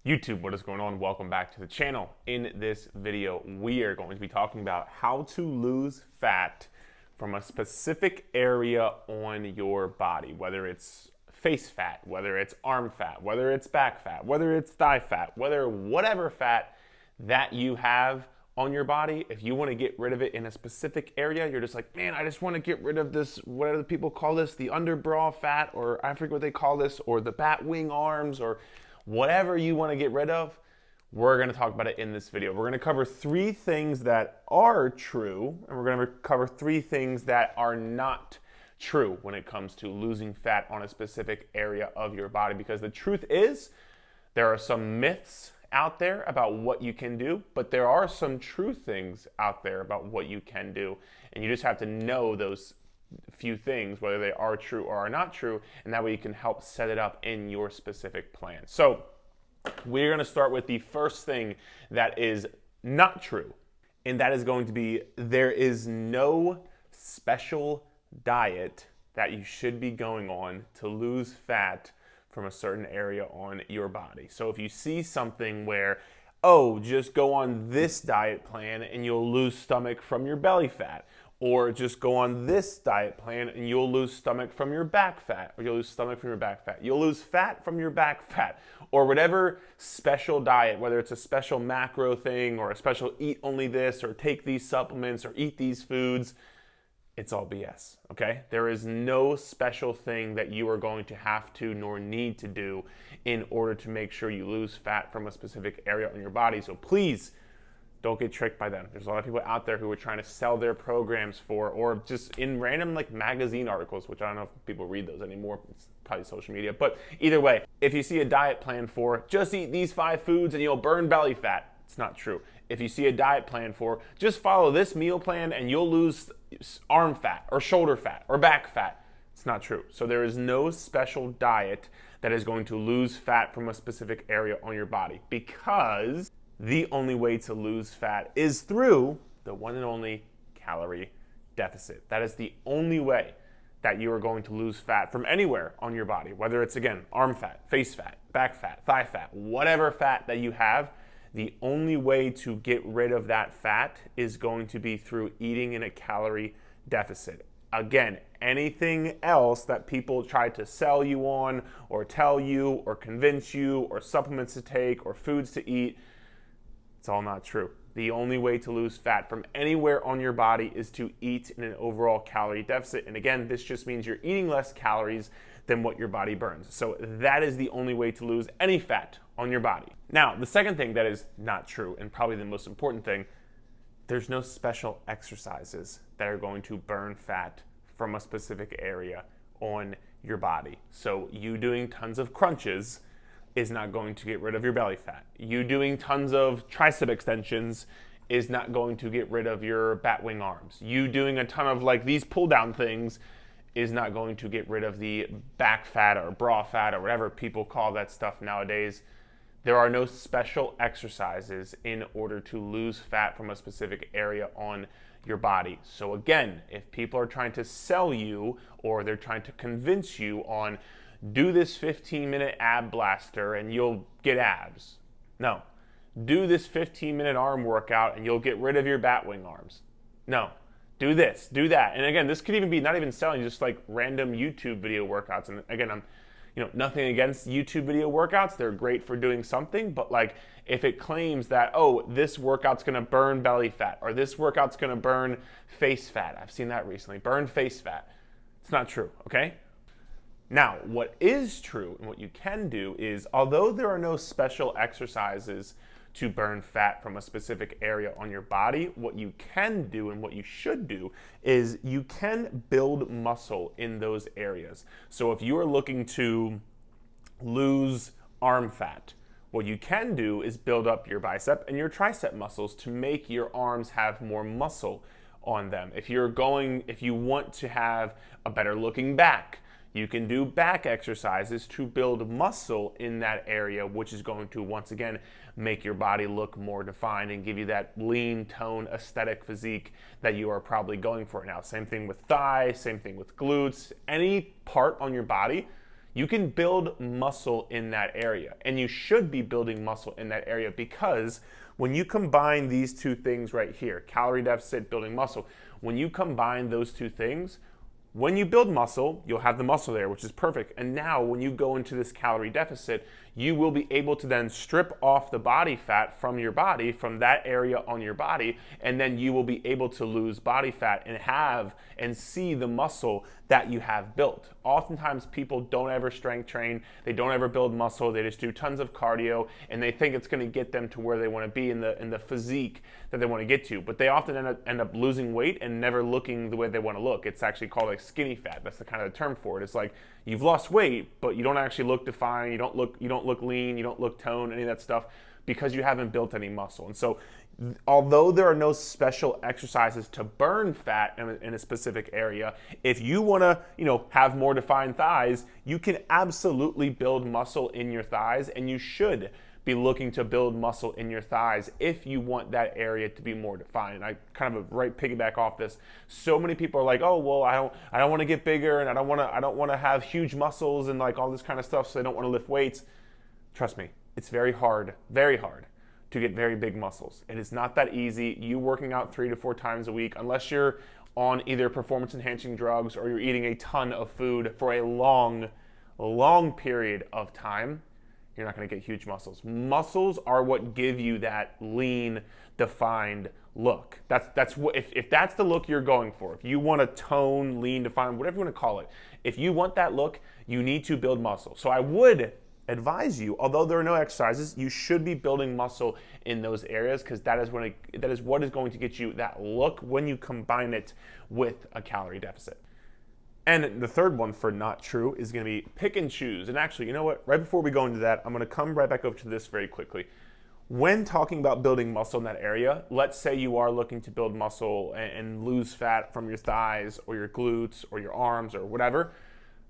YouTube, what is going on? Welcome back to the channel. In this video, we are going to be talking about how to lose fat from a specific area on your body, whether it's face fat, whether it's arm fat, whether it's back fat, whether it's thigh fat, whatever fat that you have on your body. If you want to get rid of it in a specific area, you're just like, man, I just want to get rid of this, whatever the people call this, the underbra fat, or I forget what they call this, or the bat wing arms, or whatever you want to get rid of, we're going to talk about it in this video. We're going to cover 3 things that are true, and we're going to cover 3 things that are not true when it comes to losing fat on a specific area of your body. Because the truth is, there are some myths out there about what you can do, but there are some true things out there about what you can do, and you just have to know those few things, whether they are true or are not true, and that way you can help set it up in your specific plan. So we're going to start with the first thing that is not true, and that is going to be there is no special diet that you should be going on to lose fat from a certain area on your body. So if you see something where, oh, just go on this diet plan and you'll lose stomach from your belly fat, or just go on this diet plan and you'll lose stomach from your back fat, or you'll lose stomach from your back fat. You'll lose fat from your back fat, or whatever special diet, whether it's a special macro thing or a special eat only this, or take these supplements, or eat these foods. It's all BS, okay? There is no special thing that you are going to have to nor need to do in order to make sure you lose fat from a specific area on your body. So please, don't get tricked by them. There's a lot of people out there who are trying to sell their programs for, or just in random like magazine articles, which I don't know if people read those anymore. It's probably social media. But either way, if you see a diet plan for just eat these 5 foods and you'll burn belly fat, it's not true. If you see a diet plan for just follow this meal plan and you'll lose arm fat or shoulder fat or back fat, it's not true. So there is no special diet that is going to lose fat from a specific area on your body, because the only way to lose fat is through the one and only calorie deficit. That is the only way that you are going to lose fat from anywhere on your body, whether it's, again, arm fat, face fat, back fat, thigh fat, whatever fat that you have. The only way to get rid of that fat is going to be through eating in a calorie deficit. Again, anything else that people try to sell you on, or tell you, or convince you, or supplements to take, or foods to eat, it's all not true. The only way to lose fat from anywhere on your body is to eat in an overall calorie deficit. And again, this just means you're eating less calories than what your body burns. So that is the only way to lose any fat on your body. Now, the second thing that is not true, and probably the most important thing, there's no special exercises that are going to burn fat from a specific area on your body. So you doing tons of crunches is not going to get rid of your belly fat. You doing tons of tricep extensions is not going to get rid of your bat wing arms. You doing a ton of like these pull down things is not going to get rid of the back fat or bra fat or whatever people call that stuff nowadays. There are no special exercises in order to lose fat from a specific area on your body. So again, if people are trying to sell you, or they're trying to convince you on do this 15-minute ab blaster and you'll get abs. No. Do this 15-minute arm workout and you'll get rid of your bat wing arms. No. Do this, do that. And again, this could even be not even selling, just like random YouTube video workouts. And again, I'm nothing against YouTube video workouts. They're great for doing something, but like if it claims that, oh, this workout's gonna burn belly fat, or this workout's gonna burn face fat. I've seen that recently, burn face fat. It's not true, okay? Now, what is true and what you can do is, although there are no special exercises to burn fat from a specific area on your body, what you can do and what you should do is you can build muscle in those areas. So if you are looking to lose arm fat, what you can do is build up your bicep and your tricep muscles to make your arms have more muscle on them. If you want to have a better looking back, you can do back exercises to build muscle in that area, which is going to, once again, make your body look more defined and give you that lean tone aesthetic physique that you are probably going for now. Same thing with thighs, same thing with glutes. Any part on your body, you can build muscle in that area. And you should be building muscle in that area, because when you combine these two things right here, calorie deficit, building muscle, when you combine those two things, when you build muscle, you'll have the muscle there, which is perfect. And now when you go into this calorie deficit, you will be able to then strip off the body fat from your body, from that area on your body, and then you will be able to lose body fat and have and see the muscle that you have built. Oftentimes people don't ever strength train, they don't ever build muscle, they just do tons of cardio, and they think it's gonna get them to where they wanna be in the physique that they wanna get to. But they often end up losing weight and never looking the way they wanna look. It's actually called like skinny fat. That's the kind of the term for it. It's like you've lost weight, but you don't actually look defined, you don't look lean, you don't look toned, any of that stuff, because you haven't built any muscle. And so although there are no special exercises to burn fat in a specific area, if you want to, have more defined thighs, you can absolutely build muscle in your thighs, and you should be looking to build muscle in your thighs if you want that area to be more defined. And I kind of piggyback off this. So many people are like, oh, well, I don't want to get bigger, and I don't want to have huge muscles and like all this kind of stuff, so they don't want to lift weights. Trust me, it's very hard to get very big muscles. It is not that easy. You working out 3 to 4 times a week, unless you're on either performance enhancing drugs or you're eating a ton of food for a long period of time, you're not going to get huge muscles. Muscles are what give you that lean, defined look. That's what, if that's the look you're going for, if you want a tone, lean, defined, whatever you want to call it, if you want that look, you need to build muscle. So I would advise you, although there are no exercises, you should be building muscle in those areas, because that is what is going to get you that look when you combine it with a calorie deficit. And the third one for not true is going to be pick and choose. And actually, you know what? Right before we go into that, I'm going to come right back over to this very quickly. When talking about building muscle in that area, let's say you are looking to build muscle and lose fat from your thighs or your glutes or your arms or whatever.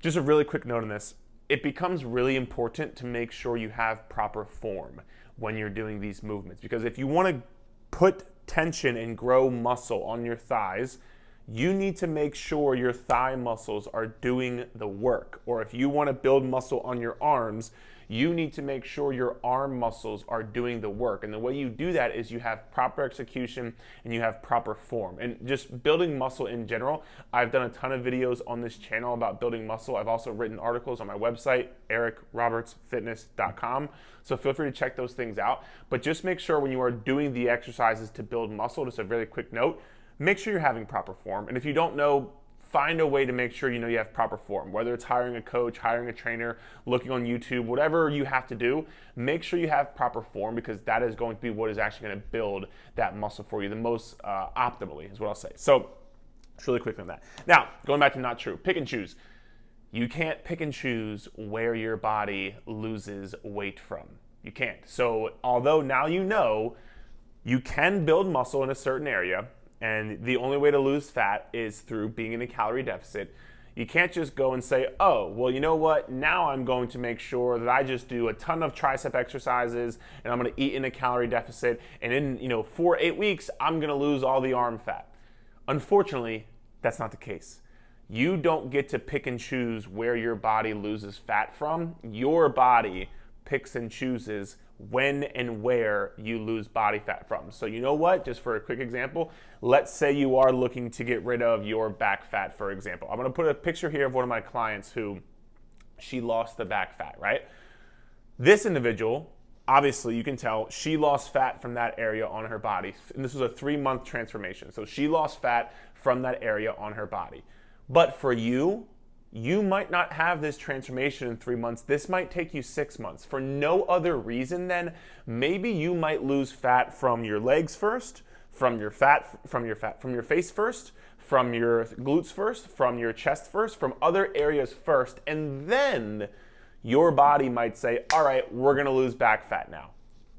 Just a really quick note on this. It becomes really important to make sure you have proper form when you're doing these movements, because if you want to put tension and grow muscle on your thighs, you need to make sure your thigh muscles are doing the work. Or if you want to build muscle on your arms, you need to make sure your arm muscles are doing the work. And the way you do that is you have proper execution and you have proper form. And just building muscle in general, I've done a ton of videos on this channel about building muscle. I've also written articles on my website, ericrobertsfitness.com. So feel free to check those things out. But just make sure when you are doing the exercises to build muscle, just a really quick note, make sure you're having proper form. And if you don't know, find a way to make sure you have proper form, whether it's hiring a coach, hiring a trainer, looking on YouTube, whatever you have to do, make sure you have proper form, because that is going to be what is actually going to build that muscle for you the most optimally, is what I'll say. So just really quick on that. Now, going back to not true, pick and choose. You can't pick and choose where your body loses weight from. You can't. So although now you can build muscle in a certain area, and the only way to lose fat is through being in a calorie deficit, you can't just go and say, oh, well, you know what? Now I'm going to make sure that I just do a ton of tricep exercises and I'm going to eat in a calorie deficit, and in 4-8 weeks, I'm going to lose all the arm fat. Unfortunately, that's not the case. You don't get to pick and choose where your body loses fat from. Your body picks and chooses when and where you lose body fat from. So you know what, just for a quick example, let's say you are looking to get rid of your back fat, for example. I'm gonna put a picture here of one of my clients who, she lost the back fat, right? This individual, obviously you can tell, she lost fat from that area on her body. And this was a 3-month transformation. So she lost fat from that area on her body. But for you might not have this transformation in 3 months. This might take you 6 months. For no other reason than maybe you might lose fat from your legs first, from your face first, from your glutes first, from your chest first, from other areas first, and then your body might say, all right, we're gonna lose back fat now.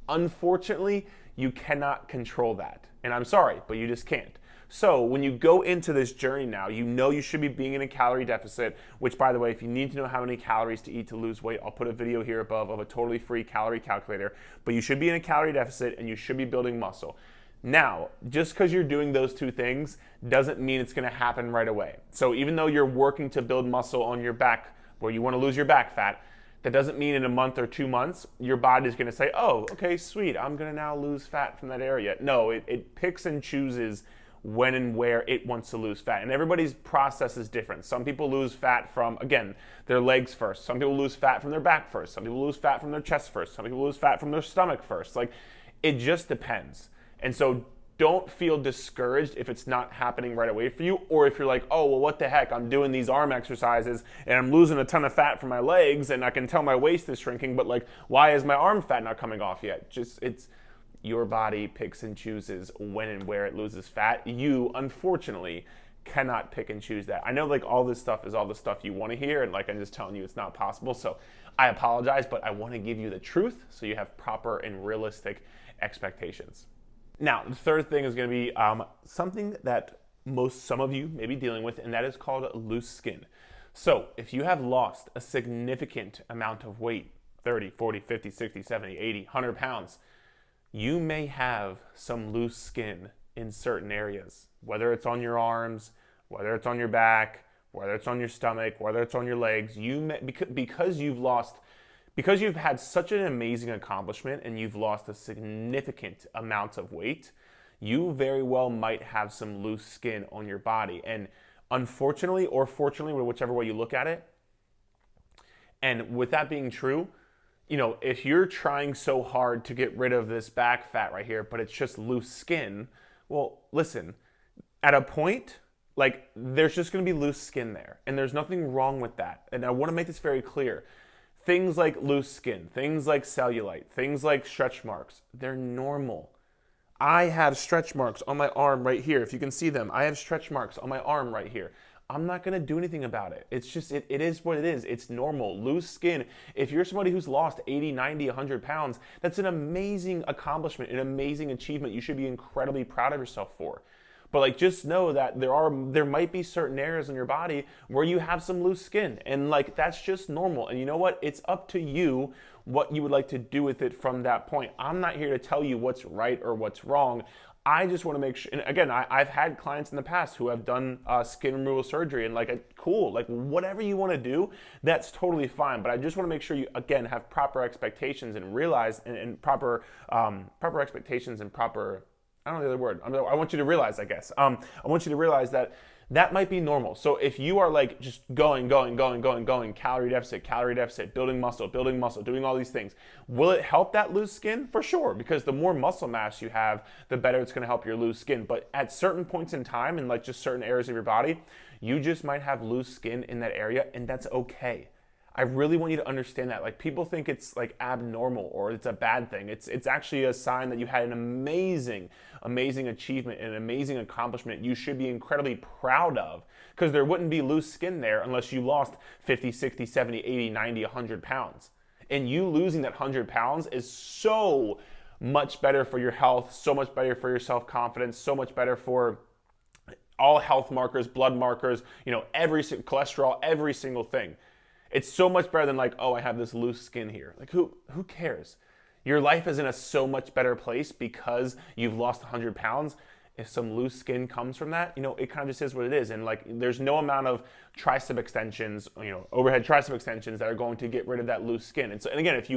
Unfortunately, you cannot control that. And I'm sorry, but you just can't. So when you go into this journey now, you should be being in a calorie deficit, which, by the way, if you need to know how many calories to eat to lose weight, I'll put a video here above of a totally free calorie calculator. But you should be in a calorie deficit and you should be building muscle. Now, just because you're doing those two things doesn't mean it's going to happen right away. So even though you're working to build muscle on your back where you want to lose your back fat, that doesn't mean in a month or 2 months, your body's going to say, oh, okay, sweet, I'm going to now lose fat from that area. No, it picks and chooses when and where it wants to lose fat. And everybody's process is different. Some people lose fat from, again, their legs first. Some people lose fat from their back first. Some people lose fat from their chest first. Some people lose fat from their stomach first. Like, it just depends. And so don't feel discouraged if it's not happening right away for you, or if you're like, oh, well, what the heck, I'm doing these arm exercises and I'm losing a ton of fat from my legs and I can tell my waist is shrinking, but like, why is my arm fat not coming off yet? It's your body picks and chooses when and where it loses fat. You, unfortunately, cannot pick and choose that. I know like all this stuff is all the stuff you want to hear, and like I'm just telling you it's not possible, so I apologize, but I want to give you the truth so you have proper and realistic expectations. Now, the third thing is going to be something that some of you may be dealing with, and that is called loose skin. So if you have lost a significant amount of weight, 30, 40, 50, 60, 70, 80, 100 pounds, you may have some loose skin in certain areas, whether it's on your arms, whether it's on your back, whether it's on your stomach, whether it's on your legs. Because you've had such an amazing accomplishment and you've lost a significant amount of weight, you very well might have some loose skin on your body. And unfortunately, or fortunately, whichever way you look at it, and with that being true, you know, if you're trying so hard to get rid of this back fat right here, but it's just loose skin, well, listen, at a point, like, there's just going to be loose skin there, and there's nothing wrong with that. And I want to make this very clear. Things like loose skin, things like cellulite, things like stretch marks, they're normal. I have stretch marks on my arm right here. If you can see them, I have stretch marks on my arm right here. I'm not going to do anything about it. It's just, it is what it is. It's normal. Loose skin. If you're somebody who's lost 80, 90, 100 pounds, that's an amazing accomplishment, an amazing achievement. You should be incredibly proud of yourself for. But like, just know that there might be certain areas in your body where you have some loose skin, and like, that's just normal. And you know what? It's up to you what you would like to do with it from that point. I'm not here to tell you what's right or what's wrong. I just want to make sure, and again, I've had clients in the past who have done skin removal surgery, and like, cool, like whatever you want to do, that's totally fine. But I just want to make sure you, again, have proper expectations and realize, and proper expectations and proper, I don't know the other word. I want you to realize, I guess. I want you to realize that that might be normal. So if you are like just going, calorie deficit, building muscle, doing all these things, will it help that loose skin? For sure, because the more muscle mass you have, the better it's going to help your loose skin. But at certain points in time, in like just certain areas of your body, you just might have loose skin in that area, and that's okay. I really want you to understand that. Like, people think it's like abnormal or it's a bad thing. It's actually a sign that you had an amazing achievement, and an amazing accomplishment you should be incredibly proud of, because there wouldn't be loose skin there unless you lost 50, 60, 70, 80, 90, 100 pounds. And you losing that 100 pounds is so much better for your health, so much better for your self-confidence, so much better for all health markers, blood markers, you know, cholesterol, every single thing. It's so much better than like, oh, I have this loose skin here. Like, who cares? Your life is in a so much better place because you've lost 100 pounds. If some loose skin comes from that, you know, it kind of just is what it is. And like, there's no amount of tricep extensions, you know, overhead tricep extensions that are going to get rid of that loose skin. And so, and again, if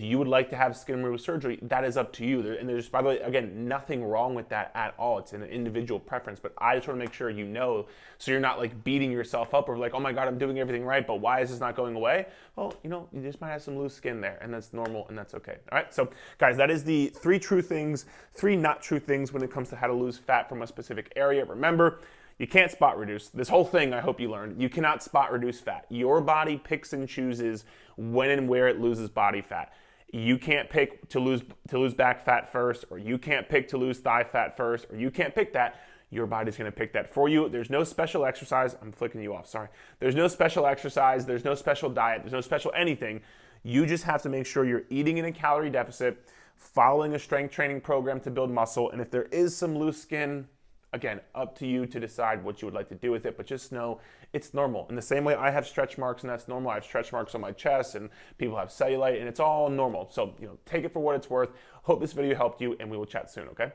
you would like to have skin removal surgery, that is up to you. And there's, by the way, again, nothing wrong with that at all. It's an individual preference, but I just want to make sure you know, so you're not like beating yourself up or like, oh my God, I'm doing everything right, but why is this not going away? Well, you know, you just might have some loose skin there, and that's normal, and that's okay. All right, so guys, that is the 3 true things, 3 not true things when it comes to how to lose fat from a specific area. Remember, you can't spot reduce. This whole thing, I hope you learned, you cannot spot reduce fat. Your body picks and chooses when and where it loses body fat. You can't pick to lose back fat first, or you can't pick to lose thigh fat first, or you can't pick that. Your body's going to pick that for you. There's no special exercise. I'm flicking you off, sorry. There's no special exercise. There's no special diet. There's no special anything. You just have to make sure you're eating in a calorie deficit, following a strength training program to build muscle, and if there is some loose skin, again, up to you to decide what you would like to do with it, but just know it's normal. In the same way I have stretch marks, and that's normal. I have stretch marks on my chest, and people have cellulite, and it's all normal. So, you know, take it for what it's worth. Hope this video helped you, and we will chat soon, okay?